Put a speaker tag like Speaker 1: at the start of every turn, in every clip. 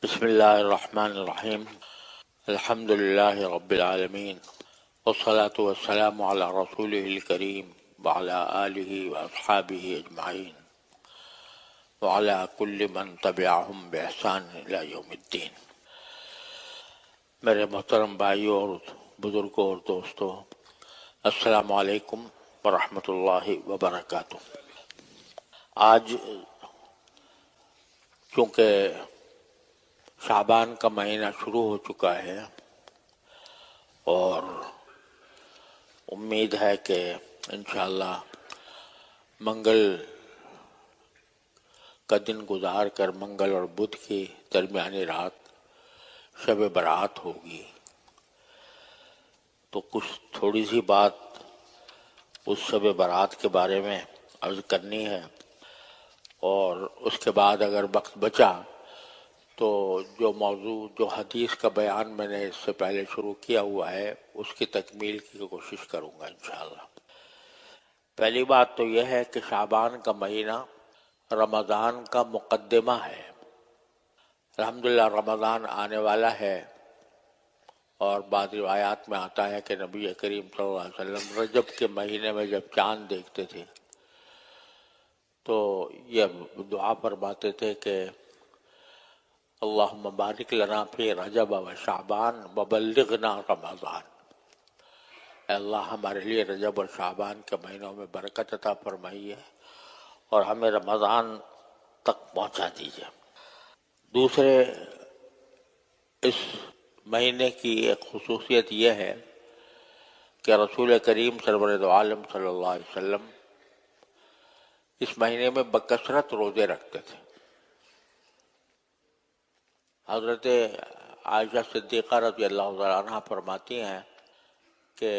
Speaker 1: بسم اللہ الرحمن الرحیم الحمد للہ رب العالمین والصلاة والسلام علی رسولہ الکریم وعلی آلہ واصحابہ اجمعین وعلی کل من تبعہم بإحسان الی یوم الدین۔ میرے محترم بھائیوں اور بزرگوں اور دوستوں، السلام علیکم ورحمۃ اللہ وبرکاتہ۔ آج چونکہ شعبان کا مہینہ شروع ہو چکا ہے اور امید ہے کہ انشاءاللہ منگل کا دن گزار کر منگل اور بدھ کی درمیانی رات شب برات ہوگی، تو کچھ تھوڑی سی بات اس شب برات کے بارے میں عرض کرنی ہے، اور اس کے بعد اگر وقت بچا تو جو موضوع جو حدیث کا بیان میں نے اس سے پہلے شروع کیا ہوا ہے اس کی تکمیل کی کوشش کروں گا انشاءاللہ۔ پہلی بات تو یہ ہے کہ شعبان کا مہینہ رمضان کا مقدمہ ہے۔ الحمدللہ رمضان آنے والا ہے، اور بعض روایات میں آتا ہے کہ نبی کریم صلی اللہ علیہ وسلم رجب کے مہینے میں جب چاند دیکھتے تھے تو یہ دعا فرماتے تھے کہ اللہم بارک لنا فی رجب و شعبان وبلغنا رمضان، اے اللہ ہمارے لیے رجب اور شعبان کے مہینوں میں برکت عطا فرمائیے اور ہمیں رمضان تک پہنچا دیجیے۔ دوسرے، اس مہینے کی ایک خصوصیت یہ ہے کہ رسول کریم سرور دو عالم صلی اللہ علیہ وسلم اس مہینے میں بکثرت روزے رکھتے تھے۔ حضرت عائشہ صدیقہ رضی اللہ تعالیٰ عنہ فرماتی ہیں کہ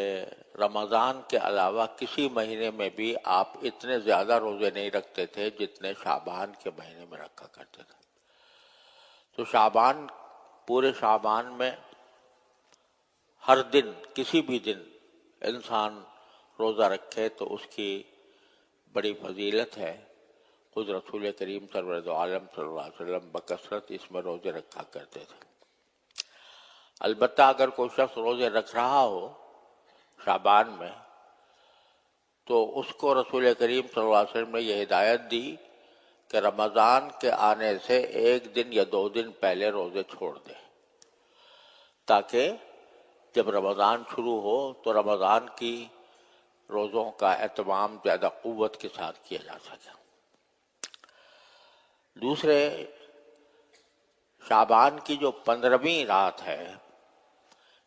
Speaker 1: رمضان کے علاوہ کسی مہینے میں بھی آپ اتنے زیادہ روزے نہیں رکھتے تھے جتنے شعبان کے مہینے میں رکھا کرتے تھے۔ تو شعبان، پورے شعبان میں ہر دن، کسی بھی دن انسان روزہ رکھے تو اس کی بڑی فضیلت ہے۔ خود رسول کریم سرور دو عالم صلی اللہ علیہ وسلم بکثرت اس میں روزے رکھا کرتے تھے۔ البتہ اگر کوئی شخص روزے رکھ رہا ہو شعبان میں تو اس کو رسول کریم صلی اللہ علیہ وسلم نے یہ ہدایت دی کہ رمضان کے آنے سے ایک دن یا 2 دن پہلے روزے چھوڑ دے، تاکہ جب رمضان شروع ہو تو رمضان کی روزوں کا اہتمام زیادہ قوت کے ساتھ کیا جا سکے۔ دوسرے، شعبان کی جو 15ویں رات ہے،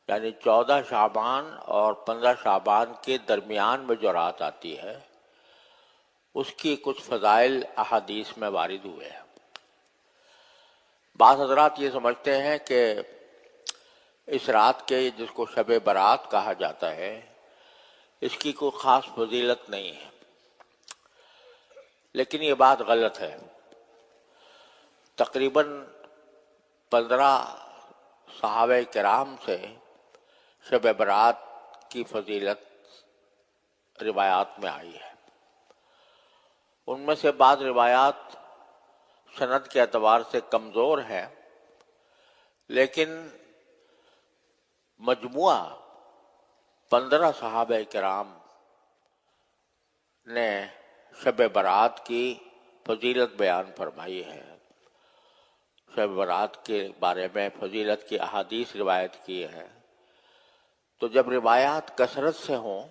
Speaker 1: یعنی 14 شعبان اور 15 شعبان کے درمیان میں جو رات آتی ہے، اس کی کچھ فضائل احادیث میں وارد ہوئے ہیں۔ بعض حضرات یہ سمجھتے ہیں کہ اس رات کے، جس کو شب برات کہا جاتا ہے، اس کی کوئی خاص فضیلت نہیں ہے، لیکن یہ بات غلط ہے۔ تقریباً 15 صحابہ کرام سے شب برات کی فضیلت روایات میں آئی ہے۔ ان میں سے بعض روایات سند کے اعتبار سے کمزور ہیں، لیکن مجموعہ 15 صحابہ کرام نے شب برات کی فضیلت بیان فرمائی ہے، شب برات کے بارے میں فضیلت کی احادیث روایت کی ہے۔ تو جب روایات کثرت سے ہوں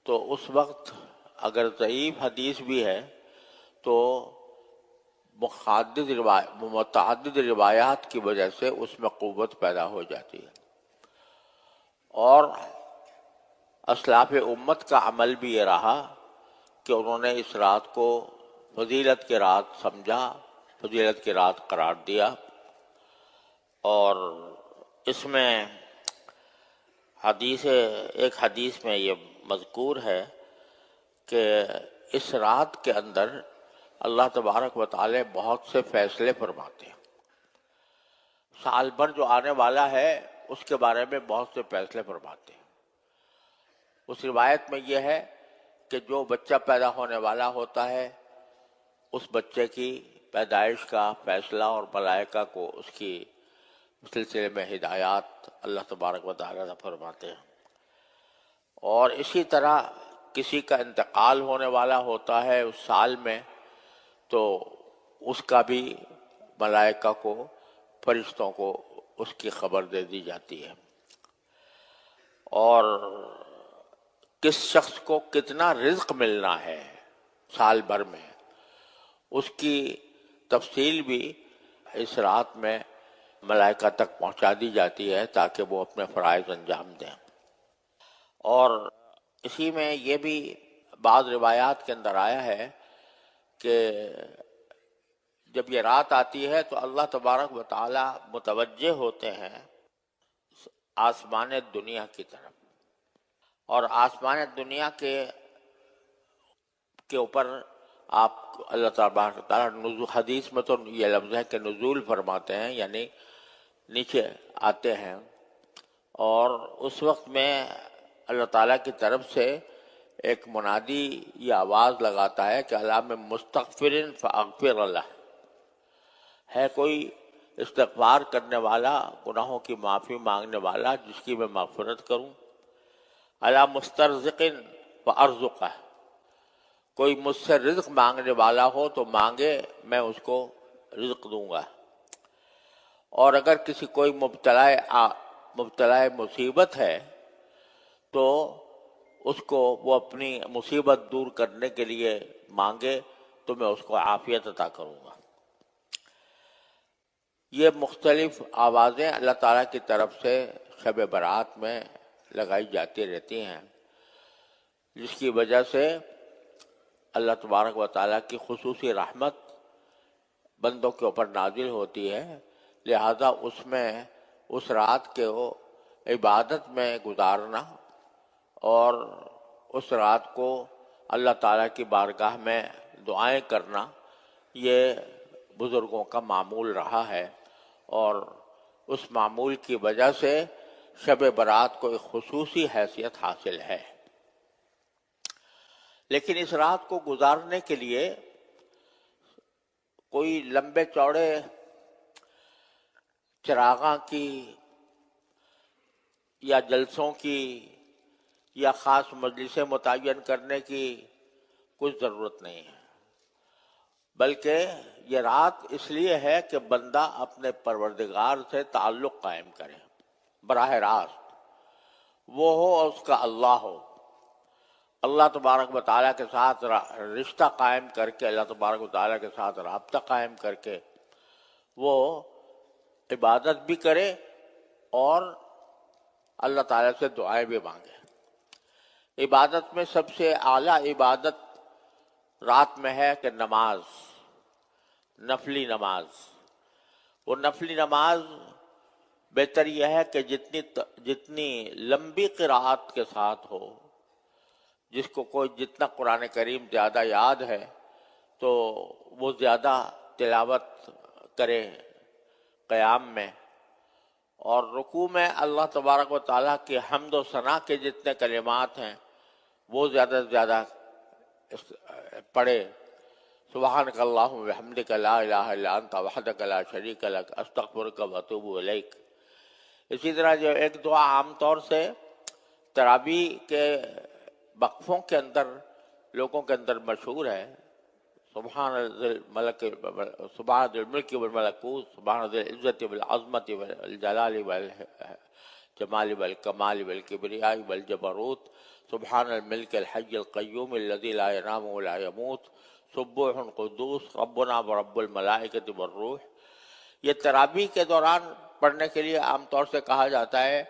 Speaker 1: تو اس وقت اگر ضعیف حدیث بھی ہے تو متعدد روایات کی وجہ سے اس میں قوت پیدا ہو جاتی ہے۔ اور اسلاف امت کا عمل بھی یہ رہا کہ انہوں نے اس رات کو فضیلت کی رات سمجھا، فضیلت کی رات قرار دیا، اور اس میں ایک حدیث میں یہ مذکور ہے کہ اس رات کے اندر اللہ تبارک و تعالی بہت سے فیصلے فرماتے ہیں۔ سال بھر جو آنے والا ہے اس کے بارے میں بہت سے فیصلے فرماتے ہیں۔ اس روایت میں یہ ہے کہ جو بچہ پیدا ہونے والا ہوتا ہے اس بچے کی پیدائش کا فیصلہ اور ملائکہ کو اس کی سلسلے میں ہدایات اللہ تبارک و تعالیٰ نے فرماتے ہیں. اور اسی طرح کسی کا انتقال ہونے والا ہوتا ہے اس سال میں تو اس کا بھی ملائکہ کو، فرشتوں کو اس کی خبر دے دی جاتی ہے. اور کس شخص کو کتنا رزق ملنا ہے سال بھر میں، اس کی تفصیل بھی اس رات میں ملائکہ تک پہنچا دی جاتی ہے تاکہ وہ اپنے فرائض انجام دیں. اور اسی میں یہ بھی بعض روایات کے اندر آیا ہے کہ جب یہ رات آتی ہے تو اللہ تبارک و تعالی متوجہ ہوتے ہیں آسمان دنیا کی طرف، اور آسمان دنیا کے اوپر آپ اللہ تبارک و تعالی حدیث میں تو یہ لفظ ہے کہ نزول فرماتے ہیں، یعنی نیچے آتے ہیں. اور اس وقت میں اللہ تعالیٰ کی طرف سے ایک منادی یہ آواز لگاتا ہے کہ اللہ میں مستغفرن فاغفر اللہ، ہے کوئی استغفار کرنے والا، گناہوں کی معافی مانگنے والا جس کی میں مغفرت کروں. اللہ مسترزقن فارزقہ، کوئی مجھ سے رزق مانگنے والا ہو تو مانگے، میں اس کو رزق دوں گا. اور اگر کسی کوئی مبتلا مصیبت ہے تو اس کو وہ اپنی مصیبت دور کرنے کے لیے مانگے تو میں اس کو عافیت عطا کروں گا. یہ مختلف آوازیں اللہ تعالیٰ کی طرف سے شب برات میں لگائی جاتی رہتی ہیں، جس کی وجہ سے اللہ تبارک و تعالیٰ کی خصوصی رحمت بندوں کے اوپر نازل ہوتی ہے. لہذا اس میں اس رات کے عبادت میں گزارنا اور اس رات کو اللہ تعالیٰ کی بارگاہ میں دعائیں کرنا یہ بزرگوں کا معمول رہا ہے، اور اس معمول کی وجہ سے شب برات کو ایک خصوصی حیثیت حاصل ہے. لیکن اس رات کو گزارنے کے لیے کوئی لمبے چوڑے چراغاں کی یا جلسوں کی یا خاص مجلسیں متعین کرنے کی کچھ ضرورت نہیں ہے، بلکہ یہ رات اس لیے ہے کہ بندہ اپنے پروردگار سے تعلق قائم کرے براہ راست، وہ ہو اور اس کا اللہ ہو. اللہ تبارک و تعالیٰ کے ساتھ رشتہ قائم کر کے، اللہ تبارک و تعالیٰ کے ساتھ رابطہ قائم کر کے وہ عبادت بھی کرے اور اللہ تعالیٰ سے دعائیں بھی مانگے. عبادت میں سب سے اعلیٰ عبادت رات میں ہے کہ نماز، نفلی نماز. وہ نفلی نماز بہتر یہ ہے کہ جتنی لمبی قراءت کے ساتھ ہو، جس کو کوئی جتنا قرآن کریم زیادہ یاد ہے تو وہ زیادہ تلاوت کرے قیام میں، اور رکوع میں اللہ تبارک و تعالیٰ کی حمد و ثنا کے جتنے کلمات ہیں وہ زیادہ سے زیادہ پڑھے. سبحانک اللہم وبحمدک لا الہ الا انت وحدک لا شریک لک استغفرک واتوب الیک. اسی طرح جو ایک دعا عام طور سے تراویح کے وقفوں کے اندر لوگوں کے اندر مشہور ہے، سبحان ذی الملک والملکوت، سبحان ذی العزت والعظمت والجلال والجمال والکمال والکبریاء والجبروت، سبحان الملک الحی القیوم الذی لا ینام ولا یموت، سبوح قدوس ربنا ورب الملائکۃ والروح. یہ تراویح کے دوران پڑھنے کے لیے عام طور سے کہا جاتا ہے.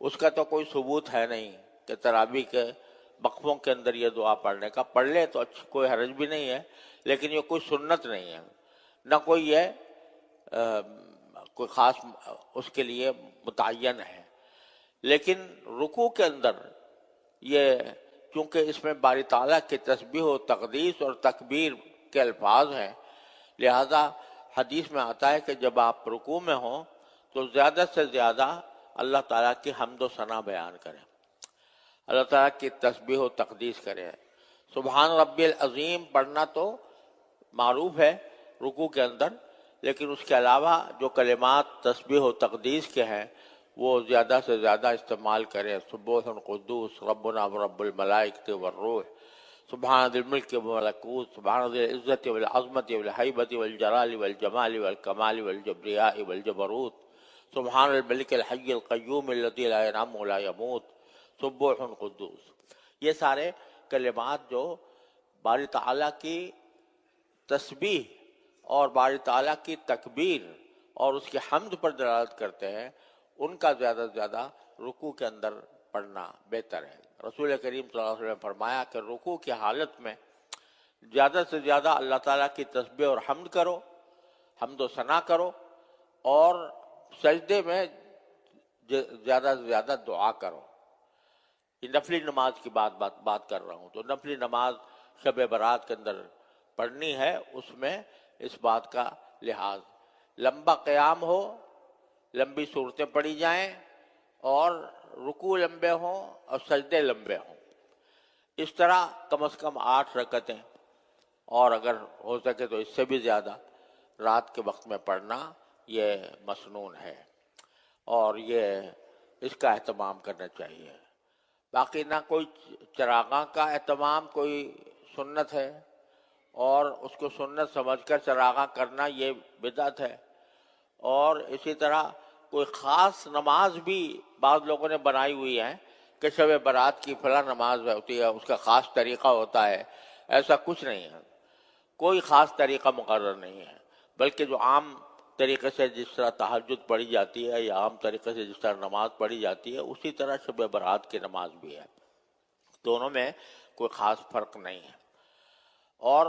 Speaker 1: اس کا تو کوئی ثبوت ہے نہیں کہ تراویح کے وقفوں کے اندر یہ دعا پڑھنے کا، پڑھ لے تو کوئی حرج بھی نہیں ہے، لیکن یہ کوئی سنت نہیں ہے، نہ کوئی یہ کوئی خاص اس کے لیے متعین ہے. لیکن رکوع کے اندر یہ چونکہ اس میں باری تعالیٰ کی تسبیح و تقدیس اور تکبیر کے الفاظ ہیں، لہذا حدیث میں آتا ہے کہ جب آپ رکوع میں ہوں تو زیادہ سے زیادہ اللہ تعالیٰ کی حمد و ثنا بیان کریں، اللہ تعالیٰ کی تسبیح و تقدیس کریں. سبحان ربی العظیم پڑھنا تو معروف ہے، رکوع کے اندر، لیکن اس کے علاوہ جو کلمات تسبیح و تقدیس کے ہیں وہ زیادہ سے زیادہ استعمال کریں. سبوح قدوس ربنا ورب الملائکۃ والروح، سبحان ذی الملک والملکوت، سبحان ذی العزت والعظمت والہیبۃ والجلال والجمال والکمال والکبریاء والجبروت، سبحان الملک الحی القیوم الذی لا ینام ولا یموت، سبوح قدوس. یہ سارے کلمات جو باری تعالیٰ کی تسبیح اور باری تعالیٰ کی تکبیر اور اس کی حمد پر دلالت کرتے ہیں، ان کا زیادہ سے زیادہ رکوع کے اندر پڑھنا بہتر ہے. رسول کریم صلی اللہ علیہ وسلم نے فرمایا کہ رکوع کی حالت میں زیادہ سے زیادہ اللہ تعالیٰ کی تسبیح اور حمد کرو، حمد و ثنا کرو، اور سجدے میں زیادہ سے زیادہ دعا کرو. یہ نفلی نماز کی بات کر رہا ہوں، تو نفلی نماز شب برات کے اندر پڑھنی ہے، اس میں اس بات کا لحاظ لمبا قیام ہو، لمبی صورتیں پڑھی جائیں، اور رکوع لمبے ہوں اور سجدے لمبے ہوں. اس طرح کم از کم 8 رکعتیں، اور اگر ہو سکے تو اس سے بھی زیادہ رات کے وقت میں پڑھنا یہ مسنون ہے، اور یہ اس کا اہتمام کرنا چاہیے. باقی نہ کوئی چراغاں کا اہتمام کوئی سنت ہے، اور اس کو سنت سمجھ کر چراغاں کرنا یہ بدعت ہے. اور اسی طرح کوئی خاص نماز بھی بعض لوگوں نے بنائی ہوئی ہے کہ شب برات کی فلاں نماز ہوتی ہے، اس کا خاص طریقہ ہوتا ہے. ایسا کچھ نہیں ہے، کوئی خاص طریقہ مقرر نہیں ہے، بلکہ جو عام طریقے سے جس طرح تہجد پڑھی جاتی ہے یا عام طریقے سے جس طرح نماز پڑھی جاتی ہے، اسی طرح شب برات کی نماز بھی ہے. دونوں میں کوئی خاص فرق نہیں ہے. اور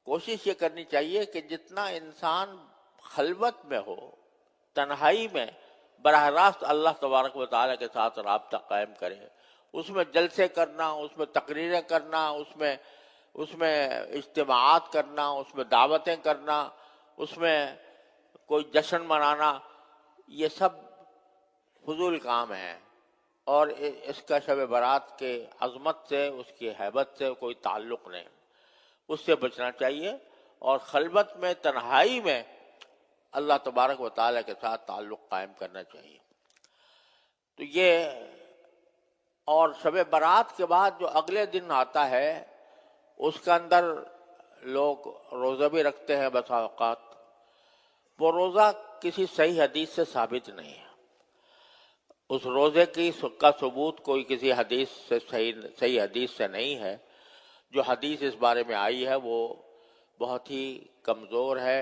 Speaker 1: کوشش یہ کرنی چاہیے کہ جتنا انسان خلوت میں ہو، تنہائی میں براہ راست اللہ تبارک و تعالیٰ کے ساتھ رابطہ قائم کرے. اس میں جلسے کرنا، اس میں تقریریں کرنا، اس میں اجتماعات کرنا، اس میں دعوتیں کرنا، اس میں کوئی جشن منانا، یہ سب فضول کام ہے، اور اس کا شب برات کے عظمت سے، اس کی ہیبت سے کوئی تعلق نہیں. اس سے بچنا چاہیے، اور خلوت میں، تنہائی میں اللہ تبارک و تعالیٰ کے ساتھ تعلق قائم کرنا چاہیے. تو یہ، اور شب برات کے بعد جو اگلے دن آتا ہے اس کے اندر لوگ روزہ بھی رکھتے ہیں بسا اوقات. وہ روزہ کسی صحیح حدیث سے ثابت نہیں ہے. اس روزے کا ثبوت کوئی کسی حدیث سے صحیح حدیث سے نہیں ہے. جو حدیث اس بارے میں آئی ہے وہ بہت ہی کمزور ہے،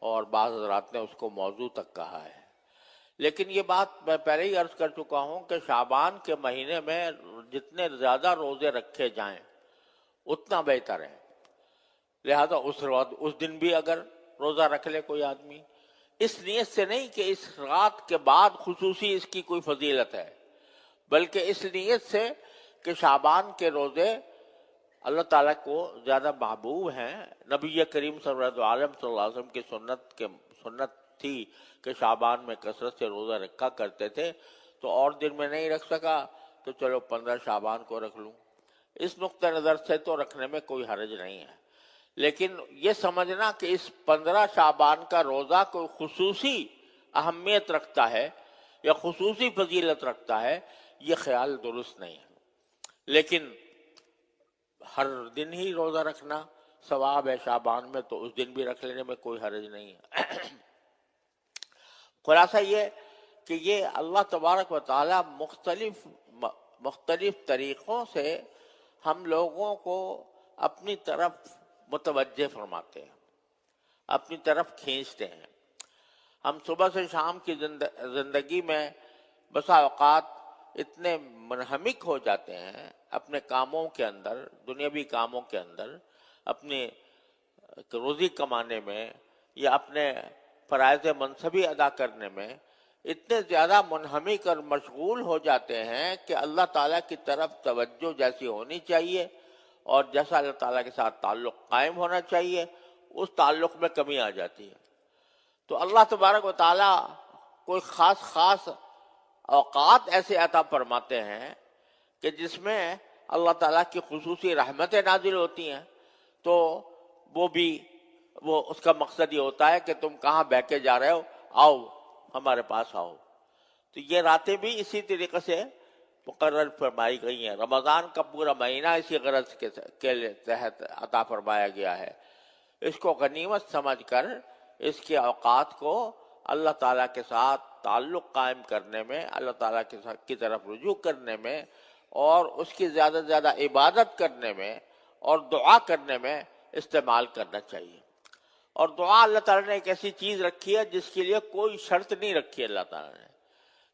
Speaker 1: اور بعض حضرات نے اس کو موضوع تک کہا ہے. لیکن یہ بات میں پہلے ہی عرض کر چکا ہوں کہ شعبان کے مہینے میں جتنے زیادہ روزے رکھے جائیں اتنا بہتر ہے. لہذا اس دن بھی اگر روزہ رکھ لے کوئی آدمی، اس نیت سے نہیں کہ اس رات کے بعد خصوصی اس کی کوئی فضیلت ہے، بلکہ اس نیت سے کہ شعبان کے روزے اللہ تعالیٰ کو زیادہ محبوب ہیں. نبی کریم صلی اللہ علیہ وسلم کی سنت تھی کہ شعبان میں کثرت سے روزہ رکھا کرتے تھے. تو اور دن میں نہیں رکھ سکا تو چلو 15 شعبان کو رکھ لوں. اس نقطہ نظر سے تو رکھنے میں کوئی حرج نہیں ہے، لیکن یہ سمجھنا کہ اس 15 شعبان کا روزہ کوئی خصوصی اہمیت رکھتا ہے یا خصوصی فضیلت رکھتا ہے، یہ خیال درست نہیں ہے. لیکن ہر دن ہی روزہ رکھنا ثواب ہے شعبان میں، تو اس دن بھی رکھ لینے میں کوئی حرج نہیں ہے. خلاصہ یہ کہ یہ اللہ تبارک و تعالیٰ مختلف طریقوں سے ہم لوگوں کو اپنی طرف متوجہ فرماتے ہیں، اپنی طرف کھینچتے ہیں. ہم صبح سے شام کی زندگی میں بسا اوقات اتنے منہمک ہو جاتے ہیں اپنے کاموں کے اندر، دنیاوی کاموں کے اندر، اپنی روزی کمانے میں یا اپنے فرائض منصبی ادا کرنے میں اتنے زیادہ منہمک اور مشغول ہو جاتے ہیں کہ اللہ تعالیٰ کی طرف توجہ جیسی ہونی چاہیے اور جیسا اللہ تعالیٰ کے ساتھ تعلق قائم ہونا چاہیے اس تعلق میں کمی آ جاتی ہے. تو اللہ تبارک و تعالیٰ کوئی خاص اوقات ایسے عطا فرماتے ہیں کہ جس میں اللہ تعالیٰ کی خصوصی رحمتیں نازل ہوتی ہیں، تو وہ بھی وہ اس کا مقصد یہ ہوتا ہے کہ تم کہاں بہ کے جا رہے ہو، آؤ ہمارے پاس آؤ۔ تو یہ راتیں بھی اسی طریقے سے مقرر فرمائی گئی ہیں۔ رمضان کا پورا مہینہ اسی غرض کے تحت عطا فرمایا گیا ہے۔ اس کو غنیمت سمجھ کر اس کے اوقات کو اللہ تعالیٰ کے ساتھ تعلق قائم کرنے میں، اللہ تعالیٰ کی طرف رجوع کرنے میں، اور اس کی زیادہ سے زیادہ عبادت کرنے میں اور دعا کرنے میں استعمال کرنا چاہیے۔ اور دعا اللہ تعالیٰ نے ایک ایسی چیز رکھی ہے جس کے لیے کوئی شرط نہیں رکھی اللہ تعالیٰ نے،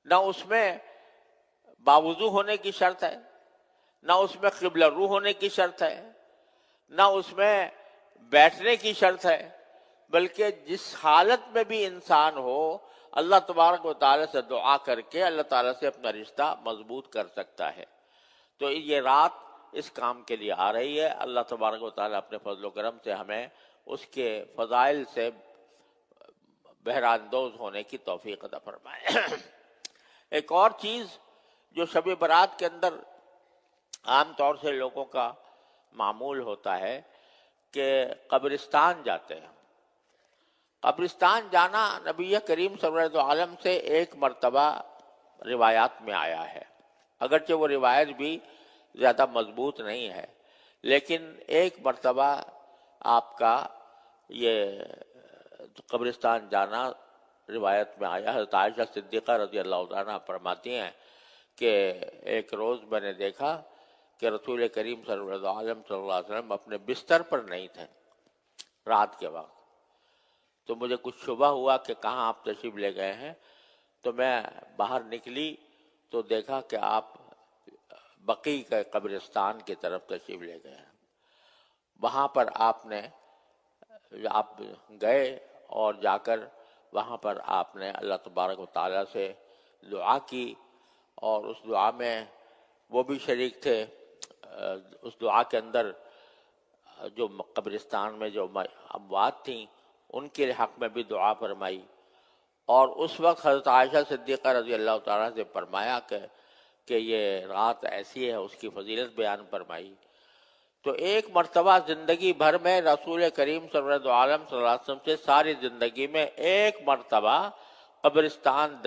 Speaker 1: نہ اس میں باوضو ہونے کی شرط ہے، نہ اس میں قبلہ رو ہونے کی شرط ہے، نہ اس میں بیٹھنے کی شرط ہے، بلکہ جس حالت میں بھی انسان ہو اللہ تبارک و تعالیٰ سے دعا کر کے اللہ تعالیٰ سے اپنا رشتہ مضبوط کر سکتا ہے۔ تو یہ رات اس کام کے لیے آ رہی ہے۔ اللہ تبارک و تعالیٰ اپنے فضل و کرم سے ہمیں اس کے فضائل سے بہراندوز ہونے کی توفیق عطا فرمائے۔ ایک اور چیز جو شب برات کے اندر عام طور سے لوگوں کا معمول ہوتا ہے کہ قبرستان جاتے ہیں۔ قبرستان جانا نبی کریم صلی اللہ علیہ وسلم سے ایک مرتبہ روایات میں آیا ہے، اگرچہ وہ روایت بھی زیادہ مضبوط نہیں ہے، لیکن ایک مرتبہ آپ کا یہ قبرستان جانا روایت میں آیا۔ حضرت عائشہ صدیقہ رضی اللہ عنہ فرماتی ہیں کہ ایک روز میں نے دیکھا کہ رسول کریم صلی اللہ علیہ وسلم اپنے بستر پر نہیں تھے رات کے وقت۔ تو مجھے کچھ شبہ ہوا کہ کہاں آپ تشریف لے گئے ہیں، تو میں باہر نکلی تو دیکھا کہ آپ بقیع کے قبرستان کی طرف تشریف لے گئے ہیں۔ وہاں پر آپ گئے اور جا کر وہاں پر آپ نے اللہ تبارک و تعالیٰ سے دعا کی، اور اس دعا میں وہ بھی شریک تھے۔ اس دعا کے اندر جو قبرستان میں جو اموات تھیں ان کے حق میں بھی دعا فرمائی، اور اس وقت حضرت عائشہ صدیقہ رضی اللہ تعالیٰ سے فرمایا کہ یہ رات ایسی ہے، اس کی فضیلت بیان فرمائی۔ تو ایک مرتبہ زندگی بھر میں رسول کریم صلی اللہ علیہ وسلم سے ساری زندگی میں ایک مرتبہ قبرستان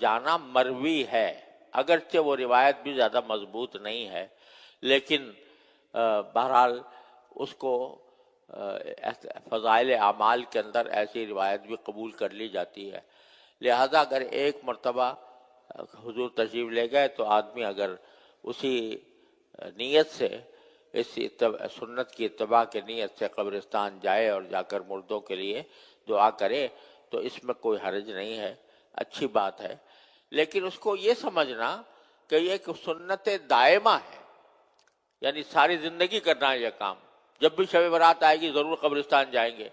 Speaker 1: جانا مروی ہے، اگرچہ وہ روایت بھی زیادہ مضبوط نہیں ہے، لیکن بہرحال اس کو فضائل اعمال کے اندر ایسی روایت بھی قبول کر لی جاتی ہے۔ لہذا اگر ایک مرتبہ حضور تشریف لے گئے تو آدمی اگر اسی نیت سے، اس سنت کی اتباع کے نیت سے قبرستان جائے اور جا کر مردوں کے لیے دعا کرے تو اس میں کوئی حرج نہیں ہے، اچھی بات ہے۔ لیکن اس کو یہ سمجھنا کہ یہ ایک سنت دائمہ ہے، یعنی ساری زندگی کرنا ہے یہ کام، جب بھی شب برات آئے گی ضرور قبرستان جائیں گے،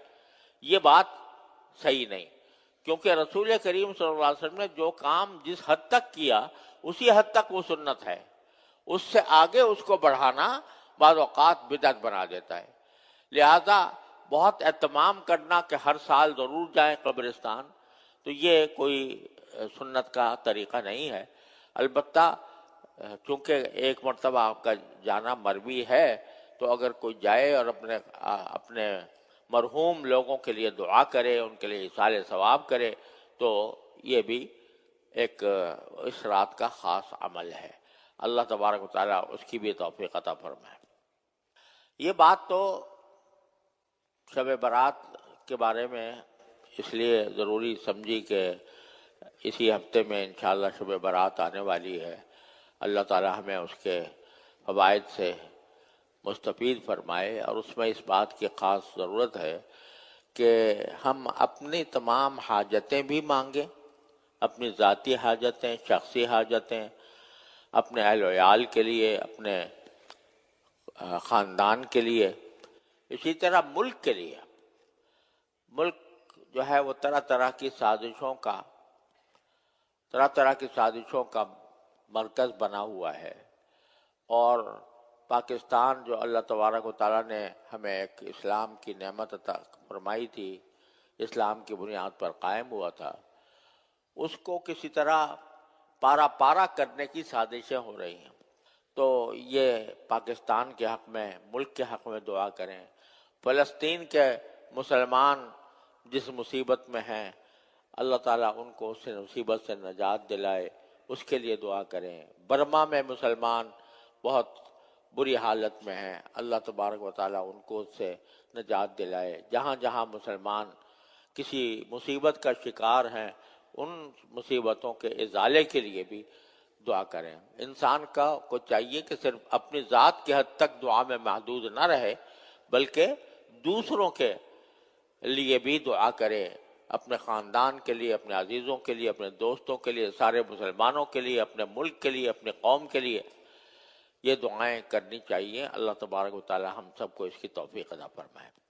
Speaker 1: یہ بات صحیح نہیں، کیونکہ رسول کریم صلی اللہ علیہ وسلم نے جو کام جس حد تک کیا اسی حد تک وہ سنت ہے، اس سے آگے اس کو بڑھانا بعض اوقات بدعت بنا دیتا ہے۔ لہذا بہت اہتمام کرنا کہ ہر سال ضرور جائیں قبرستان، تو یہ کوئی سنت کا طریقہ نہیں ہے۔ البتہ چونکہ ایک مرتبہ آپ کا جانا مروی ہے تو اگر کوئی جائے اور اپنے مرحوم لوگوں کے لیے دعا کرے، ان کے لیے ایصال ثواب کرے، تو یہ بھی ایک اس رات کا خاص عمل ہے۔ اللہ تبارک و تعالیٰ اس کی بھی توفیق عطا فرمائے۔ یہ بات تو شب برات کے بارے میں اس لیے ضروری سمجھی کہ اسی ہفتے میں انشاءاللہ شب برات آنے والی ہے۔ اللہ تعالیٰ ہمیں اس کے فوائد سے مستفید فرمائے، اور اس میں اس بات کی خاص ضرورت ہے کہ ہم اپنی تمام حاجتیں بھی مانگیں، اپنی ذاتی حاجتیں، شخصی حاجتیں، اپنے اہل و عیال کے لیے، اپنے خاندان کے لیے، اسی طرح ملک کے لیے۔ ملک جو ہے وہ طرح طرح کی سازشوں کا مرکز بنا ہوا ہے، اور پاکستان جو اللہ تبارک و تعالیٰ نے ہمیں ایک اسلام کی نعمت عطا فرمائی تھی، اسلام کی بنیاد پر قائم ہوا تھا، اس کو کسی طرح پارا کرنے کی سازشیں ہو رہی ہیں۔ تو یہ پاکستان کے حق میں، ملک کے حق میں دعا کریں، فلسطین کے مسلمان جس مصیبت میں ہیں اللہ تعالیٰ ان کو اس مصیبت سے نجات دلائے، اس کے لیے دعا کریں۔ برما میں مسلمان بہت بری حالت میں ہیں، اللہ تبارک و تعالیٰ ان کو اس سے نجات دلائے۔ جہاں جہاں مسلمان کسی مصیبت کا شکار ہیں ان مصیبتوں کے ازالے کے لیے بھی دعا کریں۔ انسان کو چاہیے کہ صرف اپنی ذات کی حد تک دعا میں محدود نہ رہے، بلکہ دوسروں کے لیے بھی دعا کرے، اپنے خاندان کے لیے، اپنے عزیزوں کے لیے، اپنے دوستوں کے لیے، سارے مسلمانوں کے لیے، اپنے ملک کے لیے، اپنے قوم کے لیے یہ دعائیں کرنی چاہیے۔ اللہ تبارک و تعالی ہم سب کو اس کی توفیق عطا فرمائے۔